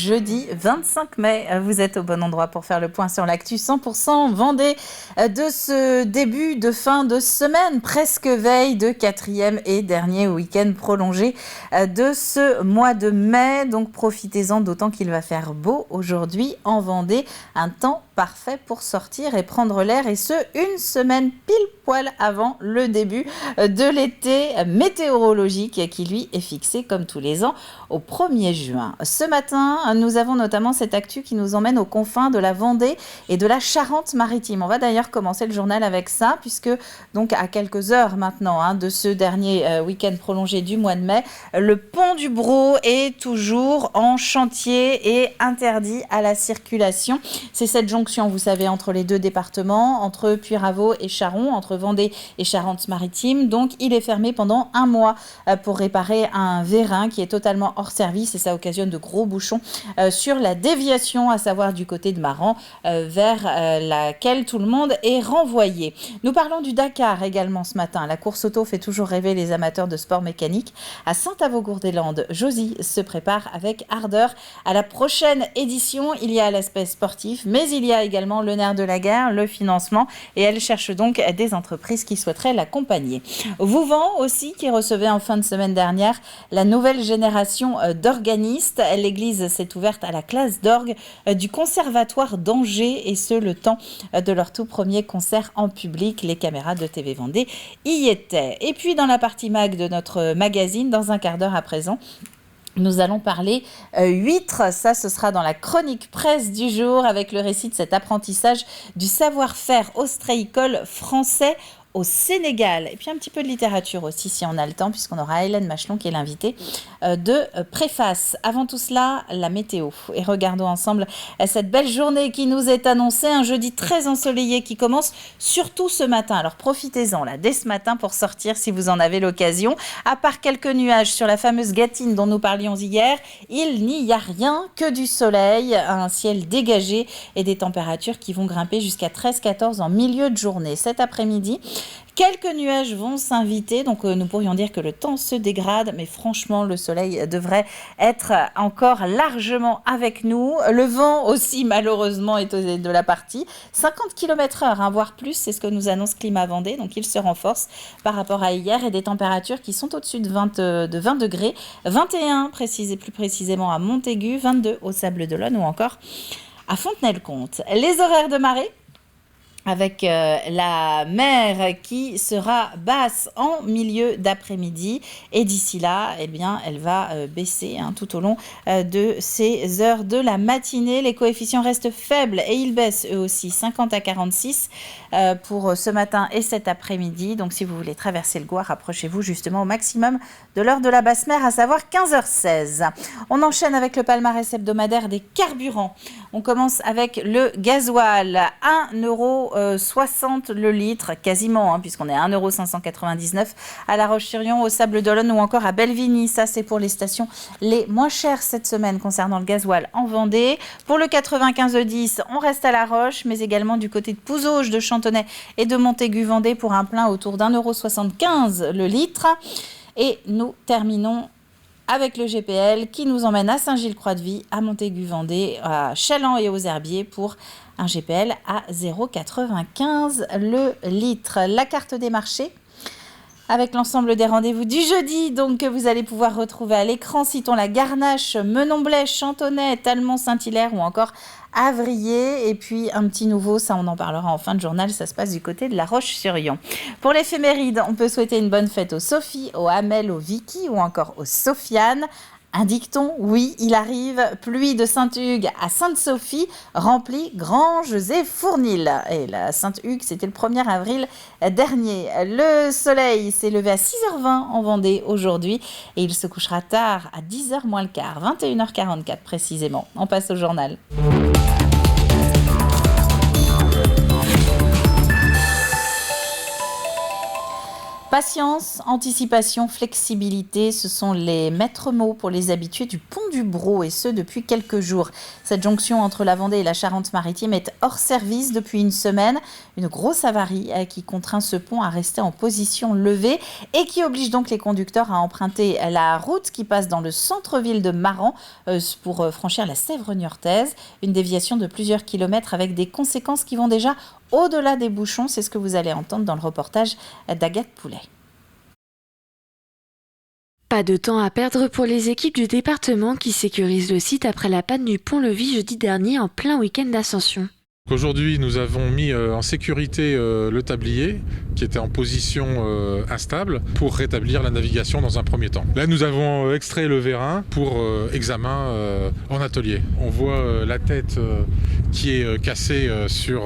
jeudi 25 mai. Vous êtes au bon endroit pour faire le point sur l'actu 100% Vendée de ce début de fin de semaine, presque veille de quatrième et dernier week-end prolongé de ce mois de mai. Donc profitez-en, d'autant qu'il va faire beau aujourd'hui en Vendée. Un temps parfait pour sortir et prendre l'air, et ce, une semaine pile poil avant le début de l'été météorologique qui, lui, est fixé comme tous les ans au 1er juin. Ce matin, nous avons notamment cette actu qui nous emmène aux confins de la Vendée et de la Charente-Maritime. On va d'ailleurs commencer le journal avec ça, puisque donc à quelques heures maintenant de ce dernier week-end prolongé du mois de mai, le pont du Brou est toujours en chantier et interdit à la circulation. C'est cette jonction, vous savez, entre les deux départements, entre Puyraveau et Charon, entre Vendée et Charente-Maritime. Donc, il est fermé pendant un mois pour réparer un vérin qui est totalement hors service, et ça occasionne de gros bouchons sur la déviation, à savoir du côté de Maran, vers laquelle tout le monde est renvoyé. Nous parlons du Dakar également ce matin. La course auto fait toujours rêver les amateurs de sport mécanique. À Saint-Avold-Gourdelandes, Josie se prépare avec ardeur à la prochaine édition. Il y a l'aspect sportif, mais il y a également le nerf de la guerre, le financement, et elle cherche donc des entreprises qui souhaiteraient l'accompagner. Vouvant aussi, qui recevait en fin de semaine dernière la nouvelle génération d'organistes. L'église s'est ouverte à la classe d'orgue du conservatoire d'Angers, et ce, le temps de leur tout premier concert en public. Les caméras de TV Vendée y étaient. Et puis dans la partie mag de notre magazine, dans un quart d'heure à présent, nous allons parler huîtres. Ça, ce sera dans la chronique presse du jour, avec le récit de cet apprentissage du savoir-faire ostréicole français au Sénégal. Et puis un petit peu de littérature aussi, si on a le temps, puisqu'on aura Hélène Machelon qui est l'invitée de Préface. Avant tout cela, la météo. Et regardons ensemble cette belle journée qui nous est annoncée. Un jeudi très ensoleillé qui commence surtout ce matin. Alors profitez-en là, dès ce matin, pour sortir si vous en avez l'occasion. À part quelques nuages sur la fameuse Gâtine dont nous parlions hier, il n'y a rien que du soleil, un ciel dégagé et des températures qui vont grimper jusqu'à 13-14 en milieu de journée. Cet après-midi, quelques nuages vont s'inviter, donc nous pourrions dire que le temps se dégrade, mais franchement, le soleil devrait être encore largement avec nous. Le vent aussi, malheureusement, est de la partie. 50 km/h, voire plus, c'est ce que nous annonce Climat Vendée, donc il se renforce par rapport à hier, et des températures qui sont au-dessus de 20 degrés. 21 plus précisément à Montaigu, 22 au Sables-d'Olonne ou encore à Fontenay-le-Comte. Les horaires de marée, avec la mer qui sera basse en milieu d'après-midi, et d'ici là, eh bien, elle va baisser tout au long de ces heures de la matinée. Les coefficients restent faibles et ils baissent eux aussi, 50 à 46 pour ce matin et cet après-midi. Donc si vous voulez traverser le Goire, rapprochez-vous justement au maximum de l'heure de la basse mer, à savoir 15h16. On enchaîne avec le palmarès hebdomadaire des carburants. On commence avec le gasoil, 1,60 € le litre, quasiment, puisqu'on est à 1,599 € à La Roche-sur-Yon, au Sables-d'Olonne ou encore à Belvigny. Ça, c'est pour les stations les moins chères cette semaine concernant le gasoil en Vendée. Pour le 95E10, on reste à La Roche, mais également du côté de Pouzauges, de Chantonnay et de Montaigu-Vendée pour un plein autour d'1,75 € le litre. Et nous terminons avec le GPL qui nous emmène à Saint-Gilles-Croix-de-Vie, à Montaigu-Vendée, à Chaland et aux Herbiers pour un GPL à 0,95 € le litre. La carte des marchés, avec l'ensemble des rendez-vous du jeudi, donc que vous allez pouvoir retrouver à l'écran. Citons la Garnache, Menon-Blaye, Chantonnay, Talmont-Saint-Hilaire ou encore Avrier. Et puis un petit nouveau, ça on en parlera en fin de journal, ça se passe du côté de La Roche-sur-Yon. Pour l'éphéméride, on peut souhaiter une bonne fête aux Sophie, aux Hamel, aux Vicky ou encore aux Sofiane. Un dicton, oui, il arrive, pluie de Saint-Hugues à Sainte-Sophie, remplit granges et fournils. Et la Sainte-Hugues, c'était le 1er avril dernier. Le soleil s'est levé à 6h20 en Vendée aujourd'hui, et il se couchera tard à 10h moins le quart, 21h44 précisément. On passe au journal. Patience, anticipation, flexibilité, ce sont les maîtres mots pour les habitués du pont du Brau, et ce depuis quelques jours. Cette jonction entre la Vendée et la Charente-Maritime est hors service depuis une semaine. Une grosse avarie qui contraint ce pont à rester en position levée et qui oblige donc les conducteurs à emprunter la route qui passe dans le centre-ville de Maran pour franchir la Sèvre niortaise. Une déviation de plusieurs kilomètres avec des conséquences qui vont déjà au-delà des bouchons. C'est ce que vous allez entendre dans le reportage d'Agathe Poulet. Pas de temps à perdre pour les équipes du département qui sécurisent le site après la panne du pont-levis jeudi dernier en plein week-end d'Ascension. Aujourd'hui, nous avons mis en sécurité le tablier qui était en position instable pour rétablir la navigation dans un premier temps. Là, nous avons extrait le vérin pour examen en atelier. On voit la tête qui est cassée sur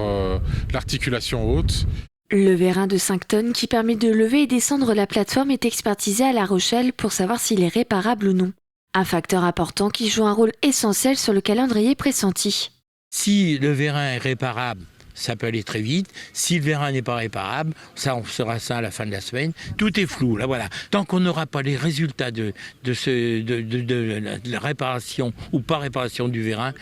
l'articulation haute. Le vérin de 5 tonnes qui permet de lever et descendre la plateforme est expertisé à La Rochelle pour savoir s'il est réparable ou non. Un facteur important qui joue un rôle essentiel sur le calendrier pressenti. Si le vérin est réparable, ça peut aller très vite. Si le vérin n'est pas réparable, ça, on saura ça à la fin de la semaine. Tout est flou, là, voilà. Tant qu'on n'aura pas les résultats de la réparation ou pas réparation du vérin,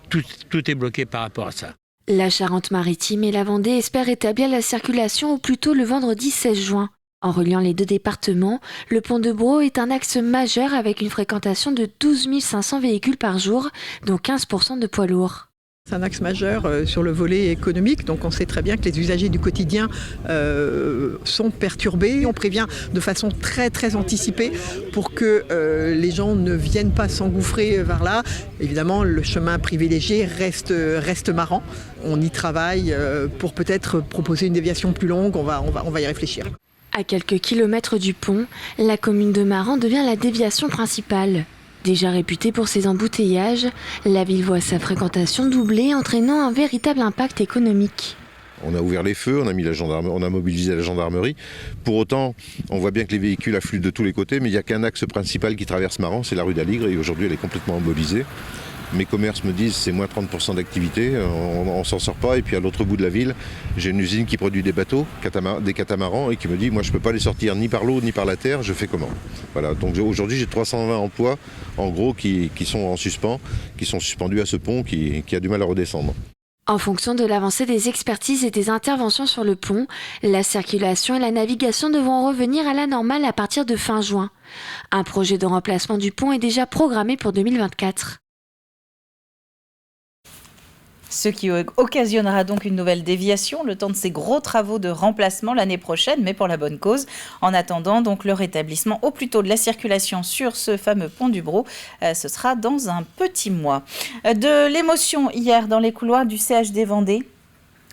tout est bloqué par rapport à ça. La Charente-Maritime et la Vendée espèrent rétablir la circulation au plus tôt le vendredi 16 juin. En reliant les deux départements, le pont de Brau est un axe majeur avec une fréquentation de 12 500 véhicules par jour, dont 15% de poids lourds. C'est un axe majeur sur le volet économique, donc on sait très bien que les usagers du quotidien sont perturbés. On prévient de façon très très anticipée pour que les gens ne viennent pas s'engouffrer vers là. Évidemment, le chemin privilégié reste Maran. On y travaille pour peut-être proposer une déviation plus longue, on va y réfléchir. À quelques kilomètres du pont, la commune de Maran devient la déviation principale. Déjà réputée pour ses embouteillages, la ville voit sa fréquentation doubler, entraînant un véritable impact économique. On a ouvert les feux, on a mobilisé la gendarmerie. Pour autant, on voit bien que les véhicules affluent de tous les côtés, mais il n'y a qu'un axe principal qui traverse Maran, c'est la rue d'Aligre, et aujourd'hui elle est complètement immobilisée. Mes commerces me disent c'est moins 30% d'activité, on s'en sort pas. Et puis à l'autre bout de la ville, j'ai une usine qui produit des bateaux, des catamarans, et qui me dit moi je peux pas les sortir ni par l'eau ni par la terre, je fais comment? Voilà, donc aujourd'hui j'ai 320 emplois en gros qui sont en suspens, qui sont suspendus à ce pont qui a du mal à redescendre. En fonction de l'avancée des expertises et des interventions sur le pont, la circulation et la navigation devront revenir à la normale à partir de fin juin. Un projet de remplacement du pont est déjà programmé pour 2024. Ce qui occasionnera donc une nouvelle déviation, le temps de ces gros travaux de remplacement l'année prochaine, mais pour la bonne cause. En attendant, donc, le rétablissement au plus tôt de la circulation sur ce fameux pont du Brau, ce sera dans un petit mois. De l'émotion hier dans les couloirs du CHD Vendée,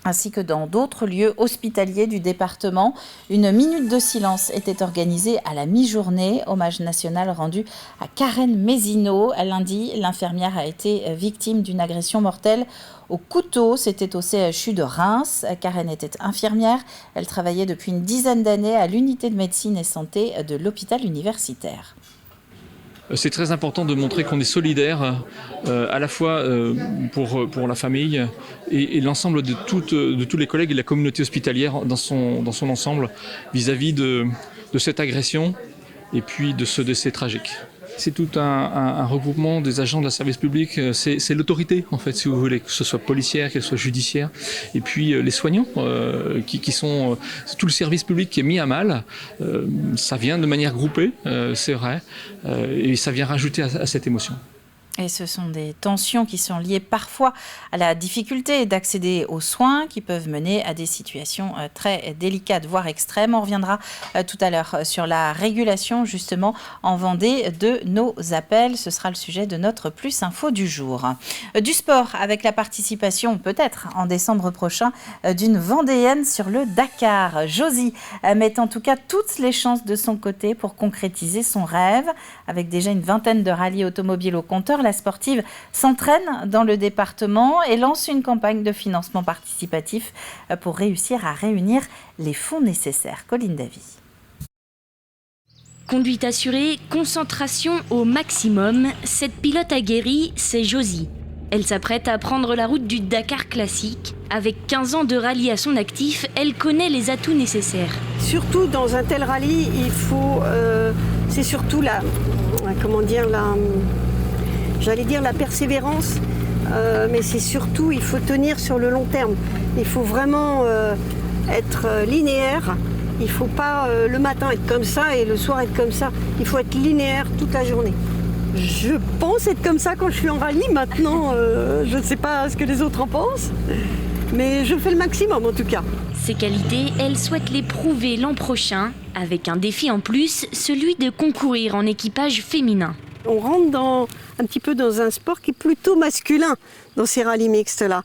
ainsi que dans d'autres lieux hospitaliers du département. Une minute de silence était organisée à la mi-journée, hommage national rendu à Karen Mézineau. Lundi, l'infirmière a été victime d'une agression mortelle au couteau. C'était au CHU de Reims. Karen était infirmière. Elle travaillait depuis une dizaine d'années à l'unité de médecine et santé de l'hôpital universitaire. C'est très important de montrer qu'on est solidaire à la fois pour la famille et l'ensemble de tous les collègues et de la communauté hospitalière dans son ensemble vis-à-vis de cette agression et puis de ce décès tragique. C'est tout un regroupement des agents de la service public, c'est l'autorité en fait, si vous voulez, que ce soit policière, qu'elle soit judiciaire, et puis les soignants qui sont tout le service public qui est mis à mal. Ça vient de manière groupée, c'est vrai, et ça vient rajouter à cette émotion. Et ce sont des tensions qui sont liées parfois à la difficulté d'accéder aux soins qui peuvent mener à des situations très délicates, voire extrêmes. On reviendra tout à l'heure sur la régulation justement en Vendée de nos appels. Ce sera le sujet de notre Plus Info du jour. Du sport avec la participation peut-être en décembre prochain d'une Vendéenne sur le Dakar. Josie met en tout cas toutes les chances de son côté pour concrétiser son rêve. Avec déjà une vingtaine de rallyes automobiles au compteur, la sportive s'entraîne dans le département et lance une campagne de financement participatif pour réussir à réunir les fonds nécessaires. Colline Davy. Conduite assurée, concentration au maximum, cette pilote aguerrie, c'est Josie. Elle s'apprête à prendre la route du Dakar classique. Avec 15 ans de rallye à son actif, elle connaît les atouts nécessaires. Surtout dans un tel rallye, il faut, c'est surtout la persévérance, mais c'est surtout, il faut tenir sur le long terme. Il faut vraiment être linéaire. Il ne faut pas le matin être comme ça et le soir être comme ça. Il faut être linéaire toute la journée. Je pense être comme ça quand je suis en rallye. Maintenant, je ne sais pas ce que les autres en pensent, mais je fais le maximum en tout cas. Ces qualités, elle souhaite les prouver l'an prochain, avec un défi en plus, celui de concourir en équipage féminin. On rentre un petit peu dans un sport qui est plutôt masculin dans ces rallyes mixtes-là.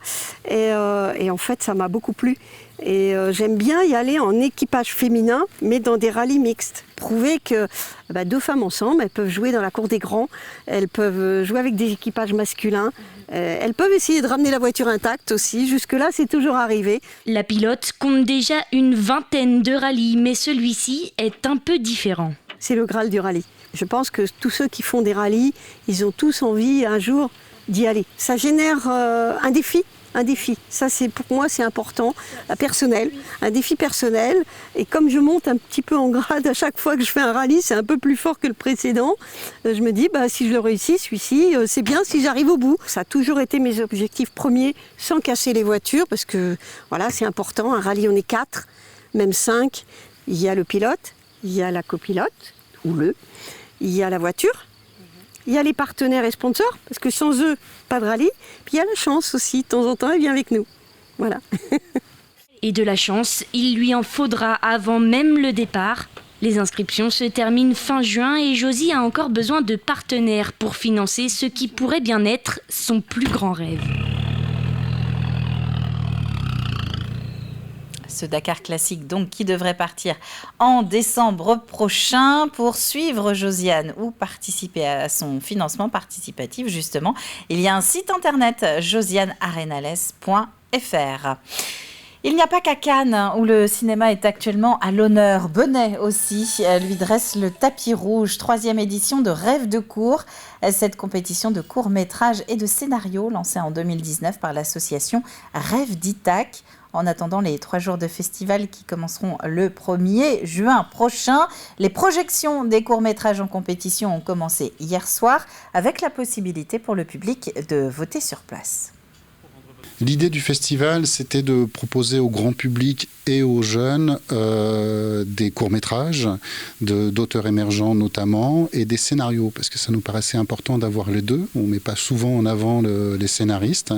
Et en fait, ça m'a beaucoup plu. Et j'aime bien y aller en équipage féminin, mais dans des rallyes mixtes. Prouver que deux femmes ensemble, elles peuvent jouer dans la cour des grands, elles peuvent jouer avec des équipages masculins, elles peuvent essayer de ramener la voiture intacte aussi. Jusque-là, c'est toujours arrivé. La pilote compte déjà une vingtaine de rallyes, mais celui-ci est un peu différent. C'est le Graal du rallye. Je pense que tous ceux qui font des rallyes, ils ont tous envie un jour d'y aller. Ça génère un défi. Ça, pour moi, c'est important, personnel, un défi personnel. Et comme je monte un petit peu en grade à chaque fois que je fais un rallye, c'est un peu plus fort que le précédent. Je me dis, si je le réussis, celui-ci, c'est bien si j'arrive au bout. Ça a toujours été mes objectifs premiers, sans casser les voitures, parce que voilà, c'est important. Un rallye, on est 4, même 5. Il y a le pilote, il y a la copilote, il y a la voiture. Il y a les partenaires et sponsors, parce que sans eux, pas de rallye. Puis il y a la chance aussi, de temps en temps, elle vient avec nous. Voilà. Et de la chance, il lui en faudra avant même le départ. Les inscriptions se terminent fin juin et Josie a encore besoin de partenaires pour financer ce qui pourrait bien être son plus grand rêve. Ce Dakar classique donc qui devrait partir en décembre prochain. Pour suivre Josiane ou participer à son financement participatif justement, il y a un site internet josianearenales.fr. Il n'y a pas qu'à Cannes où le cinéma est actuellement à l'honneur. Benay aussi lui dresse le tapis rouge. 3e édition de Rêve de cours. Cette compétition de courts-métrages et de scénarios lancée en 2019 par l'association Rêve d'Ithac. En attendant les 3 jours de festival qui commenceront le 1er juin prochain, les projections des courts-métrages en compétition ont commencé hier soir avec la possibilité pour le public de voter sur place. L'idée du festival, c'était de proposer au grand public et aux jeunes des courts-métrages, d'auteurs émergents notamment, et des scénarios, parce que ça nous paraissait important d'avoir les deux. On ne met pas souvent en avant les scénaristes,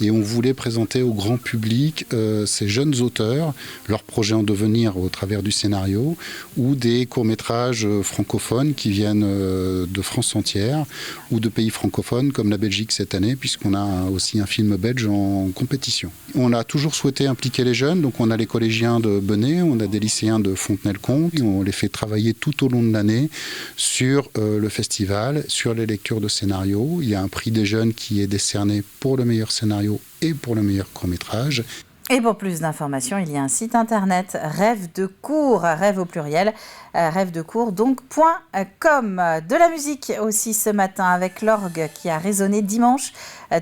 et on voulait présenter au grand public ces jeunes auteurs, leurs projets en devenir au travers du scénario, ou des courts-métrages francophones qui viennent de France entière, ou de pays francophones comme la Belgique cette année, puisqu'on a aussi un film belge en compétition. On a toujours souhaité impliquer les jeunes, donc on a les collégiens de Benay, on a des lycéens de Fontenay-le-Comte, on les fait travailler tout au long de l'année sur le festival, sur les lectures de scénarios. Il y a un prix des jeunes qui est décerné pour le meilleur scénario et pour le meilleur court-métrage. Et pour plus d'informations, il y a un site internet Rêve de cours, rêve au pluriel, rêvedecours donc.com. De la musique aussi ce matin avec l'orgue qui a résonné dimanche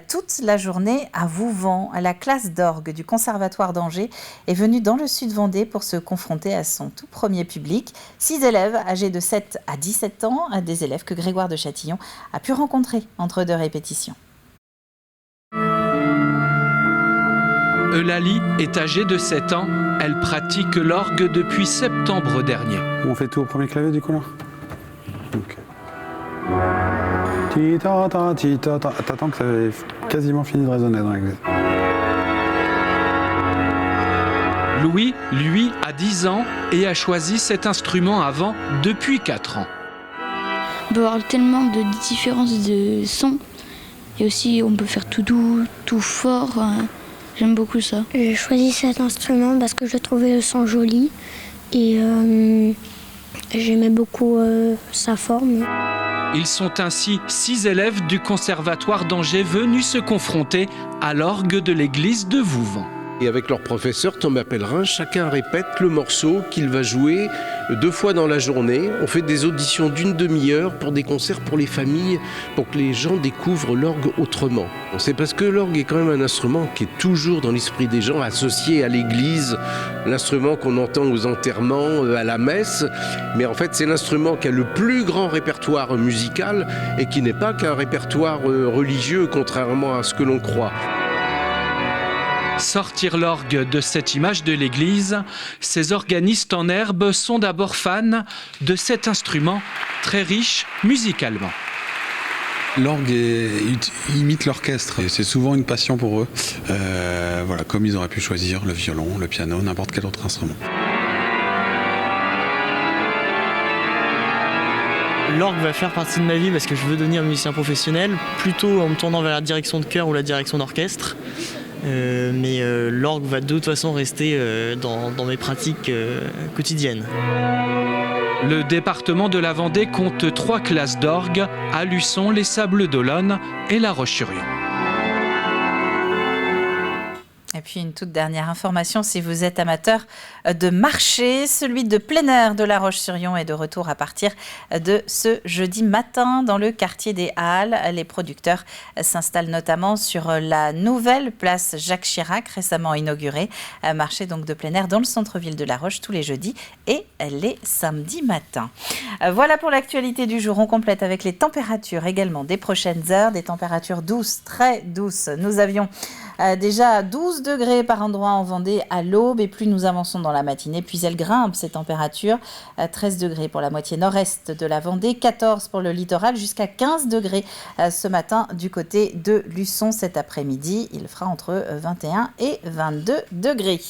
toute la journée à Vouvant. La classe d'orgue du Conservatoire d'Angers est venue dans le sud Vendée pour se confronter à son tout premier public. 6 élèves âgés de 7 à 17 ans, des élèves que Grégoire de Châtillon a pu rencontrer entre 2 répétitions. Eulalie est âgée de 7 ans. Elle pratique l'orgue depuis septembre dernier. On fait tout au premier clavier du coup là. Ok. T'attends que ça ait quasiment fini de résonner dans l'église. Louis, lui, a 10 ans et a choisi cet instrument avant depuis 4 ans. On peut avoir tellement de différences de sons. Et aussi, on peut faire tout doux, tout fort. J'aime beaucoup ça. J'ai choisi cet instrument parce que je trouvais le son joli et j'aimais beaucoup sa forme. Ils sont ainsi 6 élèves du Conservatoire d'Angers venus se confronter à l'orgue de l'église de Vouvant. Et avec leur professeur Thomas Pellerin, chacun répète le morceau qu'il va jouer 2 fois dans la journée. On fait des auditions d'une demi-heure pour des concerts pour les familles, pour que les gens découvrent l'orgue autrement. C'est parce que l'orgue est quand même un instrument qui est toujours dans l'esprit des gens, associé à l'église, l'instrument qu'on entend aux enterrements, à la messe. Mais en fait, c'est l'instrument qui a le plus grand répertoire musical et qui n'est pas qu'un répertoire religieux, contrairement à ce que l'on croit. Sortir l'orgue de cette image de l'église, ces organistes en herbe sont d'abord fans de cet instrument très riche musicalement. L'orgue imite l'orchestre et c'est souvent une passion pour eux. Voilà, comme ils auraient pu choisir le violon, le piano, n'importe quel autre instrument. L'orgue va faire partie de ma vie parce que je veux devenir musicien professionnel, plutôt en me tournant vers la direction de chœur ou la direction d'orchestre. Mais l'orgue va de toute façon rester dans mes pratiques quotidiennes. Le département de la Vendée compte 3 classes d'orgue à Luçon, les Sables d'Olonne et La Roche-sur-Yon. Et puis une toute dernière information, si vous êtes amateur de marché, celui de plein air de La Roche-sur-Yon est de retour à partir de ce jeudi matin dans le quartier des Halles. Les producteurs s'installent notamment sur la nouvelle place Jacques Chirac, récemment inaugurée. Marché donc de plein air dans le centre-ville de La Roche tous les jeudis et les samedis matins. Voilà pour l'actualité du jour. On complète avec les températures également des prochaines heures, des températures douces, très douces. Nous avions déjà 12 degrés par endroit en Vendée à l'aube et plus nous avançons dans la matinée, puis elles grimpent ces températures, 13 degrés pour la moitié nord-est de la Vendée, 14 pour le littoral, jusqu'à 15 degrés ce matin du côté de Luçon. Cet après-midi, il fera entre 21 et 22 degrés.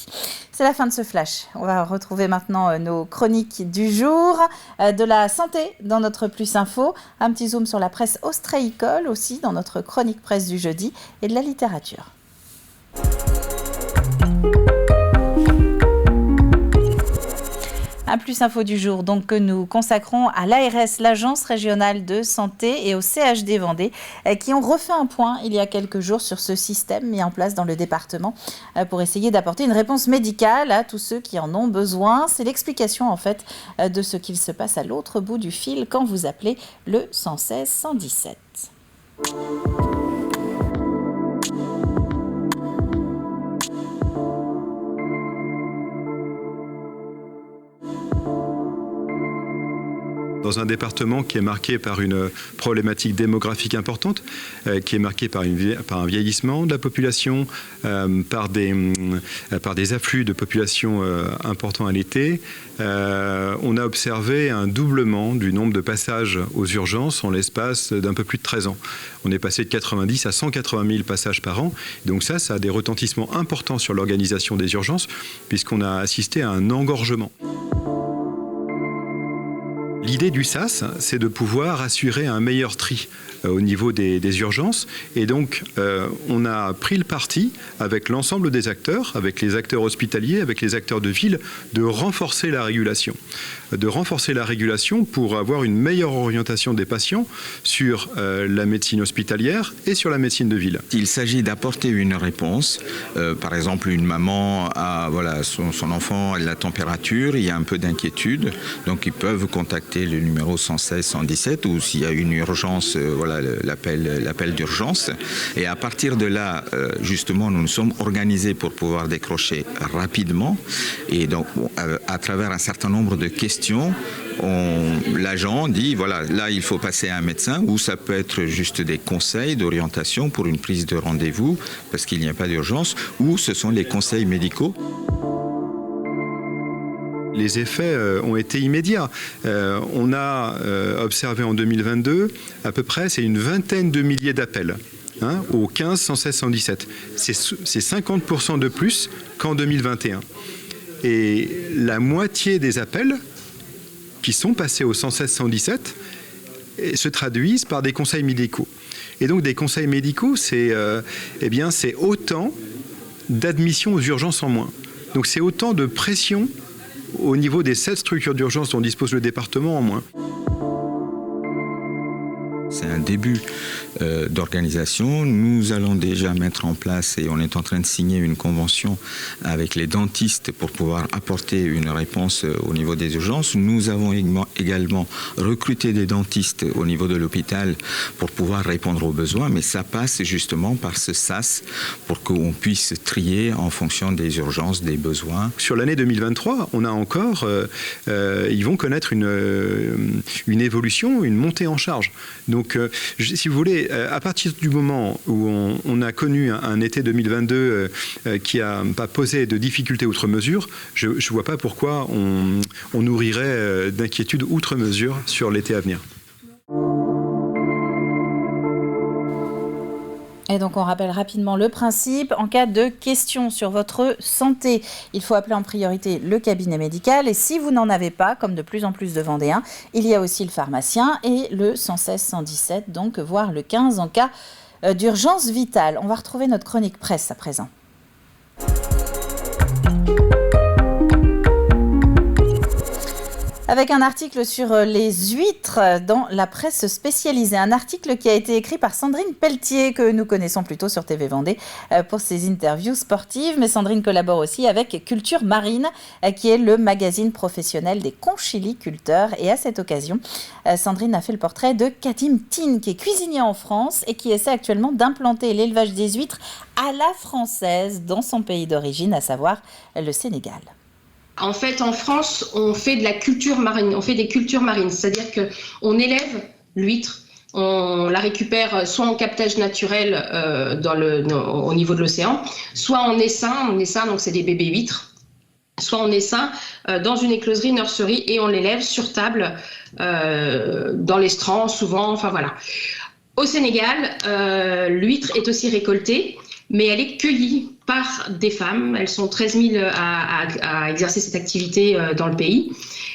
C'est la fin de ce flash. On va retrouver maintenant nos chroniques du jour, de la santé dans notre Plus Info, un petit zoom sur la presse ostréicole aussi dans notre chronique presse du jeudi et de la littérature. Un Plus Info du jour donc que nous consacrons à l'ARS, l'Agence régionale de santé, et au CHD Vendée qui ont refait un point il y a quelques jours sur ce système mis en place dans le département pour essayer d'apporter une réponse médicale à tous ceux qui en ont besoin. C'est l'explication en fait de ce qu'il se passe à l'autre bout du fil quand vous appelez le 116 117. Dans un département qui est marqué par une problématique démographique importante, qui est marqué par un vieillissement de la population, par des afflux de population importants à l'été, on a observé un doublement du nombre de passages aux urgences en l'espace d'un peu plus de 13 ans. On est passé de 90 à 180 000 passages par an. Donc ça a des retentissements importants sur l'organisation des urgences, puisqu'on a assisté à un engorgement. L'idée du SAS, c'est de pouvoir assurer un meilleur tri au niveau des urgences. Et donc, on a pris le parti, avec l'ensemble des acteurs, avec les acteurs hospitaliers, avec les acteurs de ville, de renforcer la régulation. Pour avoir une meilleure orientation des patients sur la médecine hospitalière et sur la médecine de ville. Il s'agit d'apporter une réponse. Par exemple, une maman a son enfant a la température, il y a un peu d'inquiétude, donc ils peuvent contacter le numéro 116 117 ou s'il y a une urgence, l'appel d'urgence. Et à partir de là, justement, nous nous sommes organisés pour pouvoir décrocher rapidement. Et donc, à travers un certain nombre de questions, l'agent dit, là, il faut passer à un médecin, ou ça peut être juste des conseils d'orientation pour une prise de rendez-vous, parce qu'il n'y a pas d'urgence, ou ce sont les conseils médicaux. Les effets ont été immédiats. On a observé en 2022 à peu près, c'est une vingtaine de milliers d'appels au 15 116 117. C'est 50% de plus qu'en 2021. Et la moitié des appels qui sont passés au 116 117 se traduisent par des conseils médicaux. Et donc des conseils médicaux, c'est autant d'admissions aux urgences en moins. Donc c'est autant de pression au niveau des 7 structures d'urgence dont dispose le département en moins. C'est un début d'organisation. Nous allons déjà mettre en place, et on est en train de signer une convention avec les dentistes pour pouvoir apporter une réponse au niveau des urgences. Nous avons également recruté des dentistes au niveau de l'hôpital pour pouvoir répondre aux besoins, mais ça passe justement par ce SAS pour qu'on puisse trier en fonction des urgences, des besoins. Sur l'année 2023, on a encore, ils vont connaître une évolution, une montée en charge. Donc, si vous voulez, à partir du moment où on a connu un été 2022 qui n'a pas posé de difficultés outre mesure, je ne vois pas pourquoi on nourrirait d'inquiétude outre mesure sur l'été à venir. Et donc on rappelle rapidement le principe. En cas de questions sur votre santé, il faut appeler en priorité le cabinet médical. Et si vous n'en avez pas, comme de plus en plus de Vendéens, il y a aussi le pharmacien et le 116 117, donc voire le 15 en cas d'urgence vitale. On va retrouver notre chronique presse à présent. Avec un article sur les huîtres dans la presse spécialisée. Un article qui a été écrit par Sandrine Pelletier, que nous connaissons plutôt sur TV Vendée pour ses interviews sportives. Mais Sandrine collabore aussi avec Culture Marine, qui est le magazine professionnel des conchiliculteurs. Et à cette occasion, Sandrine a fait le portrait de Katim Tine, qui est cuisinier en France et qui essaie actuellement d'implanter l'élevage des huîtres à la française dans son pays d'origine, à savoir le Sénégal. En fait, en France, on fait de la culture marine, on fait des cultures marines, c'est-à-dire qu'on élève l'huître, on la récupère soit en captage naturel au niveau de l'océan, soit en essaim, donc c'est des bébés huîtres, soit en essaim dans une écloserie, nurserie, et on l'élève sur table, dans l'estran souvent, enfin voilà. Au Sénégal, l'huître est aussi récoltée, mais elle est cueillie par des femmes. Elles sont 13 000 à exercer cette activité dans le pays.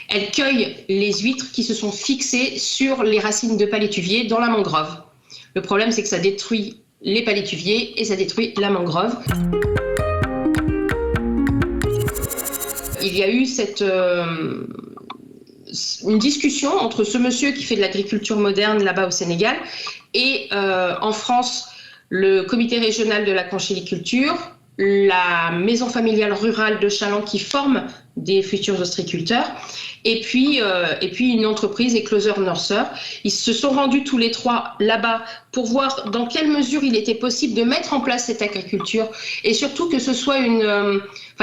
Elles cueillent les huîtres qui se sont fixées sur les racines de palétuvier dans la mangrove. Le problème, c'est que ça détruit les palétuviers et ça détruit la mangrove. Il y a eu une discussion entre ce monsieur qui fait de l'agriculture moderne là-bas au Sénégal et en France, le comité régional de la conchiliculture, la maison familiale rurale de Challans qui forme des futurs ostréiculteurs, et puis une entreprise, Écloseur Nurser. Ils se sont rendus tous les trois là-bas pour voir dans quelle mesure il était possible de mettre en place cette agriculture et surtout que ce soit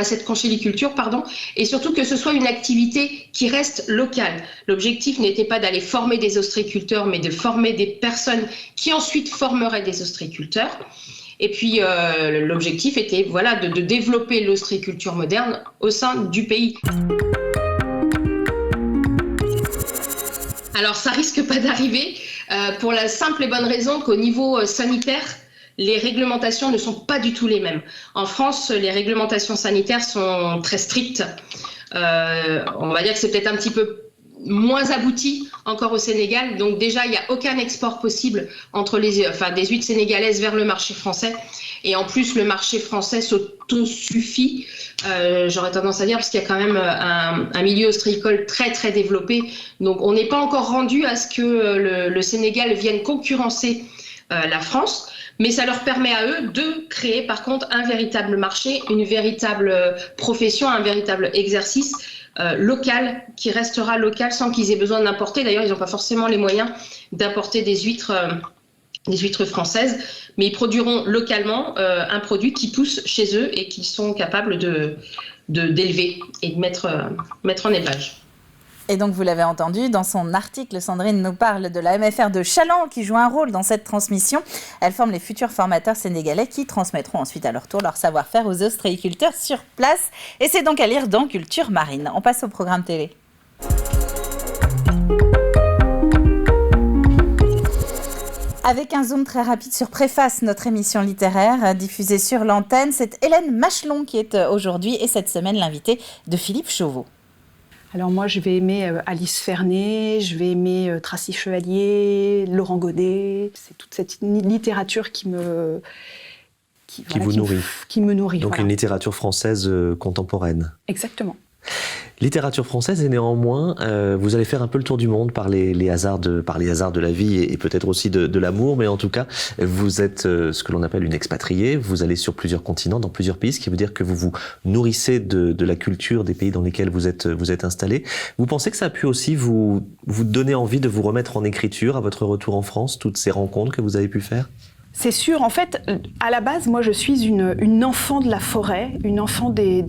cette conchiliculture, et surtout que ce soit une activité qui reste locale. L'objectif n'était pas d'aller former des ostréiculteurs, mais de former des personnes qui ensuite formeraient des ostréiculteurs. Et puis l'objectif était de développer l'ostréiculture moderne au sein du pays. Alors ça risque pas d'arriver pour la simple et bonne raison qu'au niveau sanitaire, les réglementations ne sont pas du tout les mêmes. En France, les réglementations sanitaires sont très strictes. On va dire que c'est peut-être un petit peu moins abouti encore au Sénégal. Donc déjà, il n'y a aucun export possible entre des huîtres sénégalaises vers le marché français. Et en plus, le marché français s'autosuffit, j'aurais tendance à dire, parce qu'il y a quand même un milieu ostréicole très très développé. Donc on n'est pas encore rendu à ce que le Sénégal vienne concurrencer la France. Mais ça leur permet à eux de créer par contre un véritable marché, une véritable profession, un véritable exercice local qui restera local sans qu'ils aient besoin d'importer. D'ailleurs, ils n'ont pas forcément les moyens d'importer des huîtres françaises, mais ils produiront localement un produit qui pousse chez eux et qu'ils sont capables d'élever et de mettre en élevage. Et donc, vous l'avez entendu, dans son article, Sandrine nous parle de la MFR de Challans qui joue un rôle dans cette transmission. Elle forme les futurs formateurs sénégalais qui transmettront ensuite à leur tour leur savoir-faire aux ostréiculteurs sur place. Et c'est donc à lire dans Culture Marine. On passe au programme télé. Avec un zoom très rapide sur Préface, notre émission littéraire diffusée sur l'antenne, c'est Hélène Machelon qui est aujourd'hui et cette semaine l'invitée de Philippe Chauveau. Alors moi, je vais aimer Alice Fernet, je vais aimer Tracy Chevalier, Laurent Godet. C'est toute cette littérature qui me nourrit. Donc une littérature française contemporaine. Exactement. Littérature française et néanmoins, vous allez faire un peu le tour du monde par les hasards de la vie et peut-être aussi de l'amour, mais en tout cas, vous êtes ce que l'on appelle une expatriée, vous allez sur plusieurs continents, dans plusieurs pays, ce qui veut dire que vous vous nourrissez de la culture des pays dans lesquels vous êtes installé. Vous pensez que ça a pu aussi vous donner envie de vous remettre en écriture à votre retour en France, toutes ces rencontres que vous avez pu faire ? C'est sûr, en fait, à la base, moi je suis une enfant de la forêt, une enfant des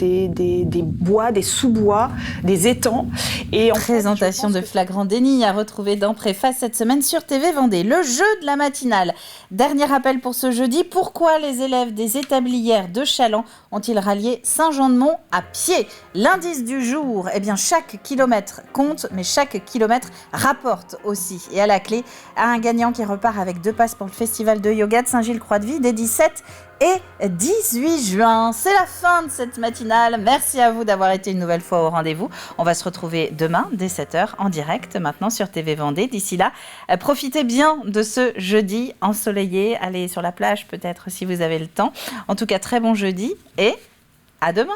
bois, des sous-bois, des étangs. Et présentation de Flagrant Déni à retrouver dans Préface cette semaine sur TV Vendée. Le jeu de la matinale. Dernier appel pour ce jeudi. Pourquoi les élèves des établières de Chaland ont-ils rallié Saint-Jean-de-Mont à pied ? L'indice du jour, eh bien chaque kilomètre compte, mais chaque kilomètre rapporte aussi. Et à la clé, un gagnant qui repart avec 2 passes pour le festival de yoga de Saint-Gilles-Croix-de-Vie des 17 et 18 juin. C'est la fin de cette matinale. Merci à vous d'avoir été une nouvelle fois au rendez-vous. On va se retrouver demain dès 7h en direct maintenant sur TV Vendée. D'ici là, profitez bien de ce jeudi ensoleillé. Allez sur la plage peut-être si vous avez le temps. En tout cas, très bon jeudi et à demain.